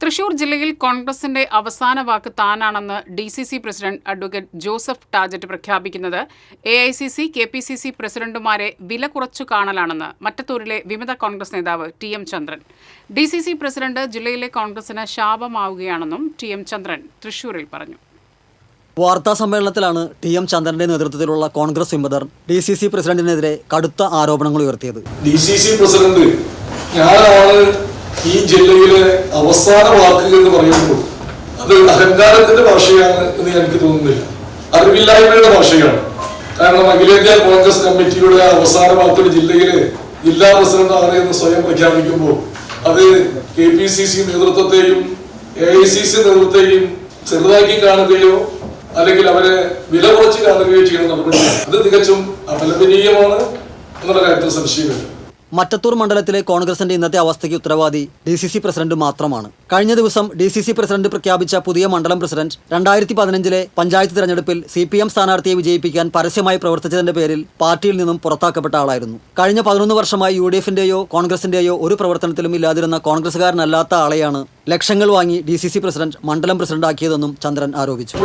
തൃശൂർ ജില്ലയിൽ കോൺഗ്രസിന്റെ അവസാന വാക്ക് താനാണെന്ന് DCC പ്രസിഡന്റ് അഡ്വക്കേറ്റ് ജോസഫ് ടാജറ്റ് പ്രഖ്യാപിക്കുന്നത് AICC, KPCC പ്രസിഡന്റുമാരെ വില കുറച്ചു കാണലാണെന്ന് മറ്റത്തൂരിലെ വിമത കോൺഗ്രസ് നേതാവ് TM ചന്ദ്രൻ. DCC പ്രസിഡന്റ് ജില്ലയിലെ കോൺഗ്രസിന് ശാപമാവുകയാണെന്നും TM ചന്ദ്രൻ തൃശൂരിൽ പറഞ്ഞു. വാർത്താ സമ്മേളനത്തിലാണ് TM ചന്ദ്രന്റെ നേതൃത്വത്തിലുള്ള കോൺഗ്രസ് വിമതർ DCC പ്രസിഡന്റിനെതിരെ കടുത്ത ആരോപണങ്ങൾ ഉയർത്തിയത്. DCC പ്രസിഡന്റ് ഞാനാണ് ഈ ജില്ലയിലെ അവസാന വാക്കുകൾ എന്ന് പറയുമ്പോൾ അത് അഹങ്കാരത്തിന്റെ ഭാഷയാണ് എന്ന് എനിക്ക് തോന്നുന്നില്ല, അറിവില്ലായ്മയുടെ ഭാഷയാണ്. കാരണം അഖിലേന്ത്യാ കോൺഗ്രസ് കമ്മിറ്റിയുടെ അവസാന വാക്കുകൾ ജില്ലയിലെ ജില്ലാ പ്രസിഡന്റ് ആണ് എന്ന് സ്വയം പ്രഖ്യാപിക്കുമ്പോൾ അത് KPCC നേതൃത്വത്തെയും AICC നേതൃത്വത്തെയും ചെറുതാക്കി കാണുകയോ അല്ലെങ്കിൽ അവരെ വില കുറച്ച് കാണുകയോ ചെയ്യുന്ന നടപടിയാണ്. അത് തികച്ചും അപലപനീയമാണ് എന്നുള്ള കാര്യത്തിൽ സംശയമില്ല. മറ്റത്തൂർ മണ്ഡലത്തിലെ കോൺഗ്രസിന്റെ ഇന്നത്തെ അവസ്ഥയ്ക്ക് ഉത്തരവാദി DCC പ്രസിഡന്റ് മാത്രമാണ്. കഴിഞ്ഞ ദിവസം DCC പ്രസിഡന്റ് പ്രഖ്യാപിച്ച പുതിയ മണ്ഡലം പ്രസിഡന്റ് 2015 പഞ്ചായത്ത് തെരഞ്ഞെടുപ്പിൽ CPM സ്ഥാനാർത്ഥിയെ വിജയിപ്പിക്കാൻ പരസ്യമായി പ്രവർത്തിച്ചതിന്റെ പേരിൽ പാർട്ടിയിൽ നിന്നും പുറത്താക്കപ്പെട്ട ആളായിരുന്നു. കഴിഞ്ഞ 11 വർഷമായി UDFന്റെയോ കോൺഗ്രസിന്റെയോ ഒരു പ്രവർത്തനത്തിലും ഇല്ലാതിരുന്ന കോൺഗ്രസുകാരനല്ലാത്ത ആളെയാണ് ലക്ഷങ്ങൾ വാങ്ങി DCC പ്രസിഡന്റ് മണ്ഡലം പ്രസിഡന്റ് ആക്കിയതെന്നും ചന്ദ്രൻ ആരോപിച്ചു.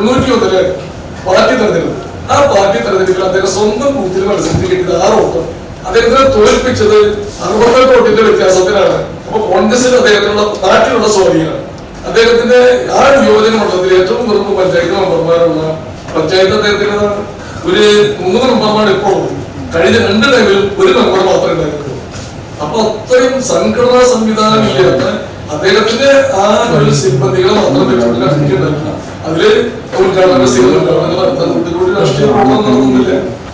അദ്ദേഹത്തിനെ തോൽപ്പിച്ചത് 68 വോട്ടിന്റെ വ്യത്യാസത്തിലാണ്. അപ്പൊ കോൺഗ്രസിൽ അദ്ദേഹത്തിനുള്ള നാട്ടിലുള്ള സ്വാധീനമാണ്. അദ്ദേഹത്തിന്റെ ആ നിയോജക മണ്ഡലത്തിൽ ഏറ്റവും കുറവ് പഞ്ചായത്ത് മെമ്പർമാരുള്ള പഞ്ചായത്ത് അദ്ദേഹത്തിന് ഒരു 3 മെമ്പർമാർ ഇപ്പോൾ കഴിഞ്ഞ 2 ടൈമിൽ ഒരു മെമ്പർ മാത്രമേ ഉണ്ടായിരുന്നുള്ളൂ. അപ്പൊ അത്രയും സംഘടനാ സംവിധാനം ഇല്ലാത്ത അദ്ദേഹത്തിന്റെ ആ ഒരു സിബന്ധികളെ മാത്രം വെച്ചിട്ടുണ്ടാക്കിയിട്ടുണ്ടായിരുന്നു. അതില് ഉദ്ഘാടന നടത്താൻ കുട്ടികളുടെ രാഷ്ട്രീയ പ്രവർത്തനം നടത്തുന്നില്ല.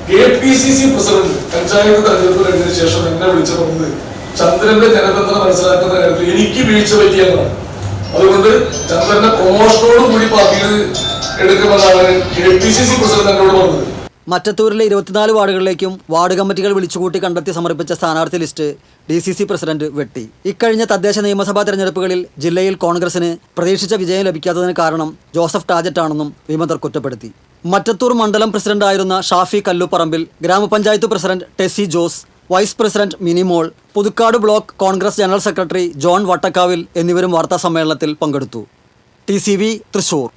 KPCC പ്രസിഡന്റ് പഞ്ചായത്ത് തെരഞ്ഞെടുപ്പ് കഴിഞ്ഞതിന് ശേഷം എന്നെ വിളിച്ചു പറഞ്ഞത് ചന്ദ്രന്റെ ജനബന്ധന മനസ്സിലാക്കുന്ന കാര്യത്തിൽ എനിക്ക് വീഴ്ച പറ്റിയെന്നാണ്. അതുകൊണ്ട് ചന്ദ്രന്റെ പ്രൊമോഷനോട് കൂടി പാർട്ടിയിൽ എടുക്കുമെന്നാണ് KPCC പ്രസിഡന്റ് എന്നോട് പറഞ്ഞത്. മറ്റത്തൂരിലെ 24 വാർഡുകളിലേക്കും വാർഡ് കമ്മിറ്റികൾ വിളിച്ചുകൂട്ടി കണ്ടെത്തി സമർപ്പിച്ച സ്ഥാനാർത്ഥി ലിസ്റ്റ് DCC പ്രസിഡന്റ് വെട്ടി. ഇക്കഴിഞ്ഞ തദ്ദേശ നിയമസഭാ തെരഞ്ഞെടുപ്പുകളിൽ ജില്ലയിൽ കോൺഗ്രസിന് പ്രതീക്ഷിച്ച വിജയം ലഭിക്കാത്തതിന് കാരണം ജോസഫ് ടാജറ്റ് ആണെന്നും വിമതർ കുറ്റപ്പെടുത്തി. മറ്റത്തൂർ മണ്ഡലം പ്രസിഡന്റായിരുന്ന Shafi Kalluparambil, gramapanchayat president Tessy Jose, vice president Minimol, Puthukkad block Congress general secretary John Vattakkavil എന്നിവരും വാർത്താ സമ്മേളനത്തിൽ പങ്കെടുത്തു. TCV തൃശൂർ.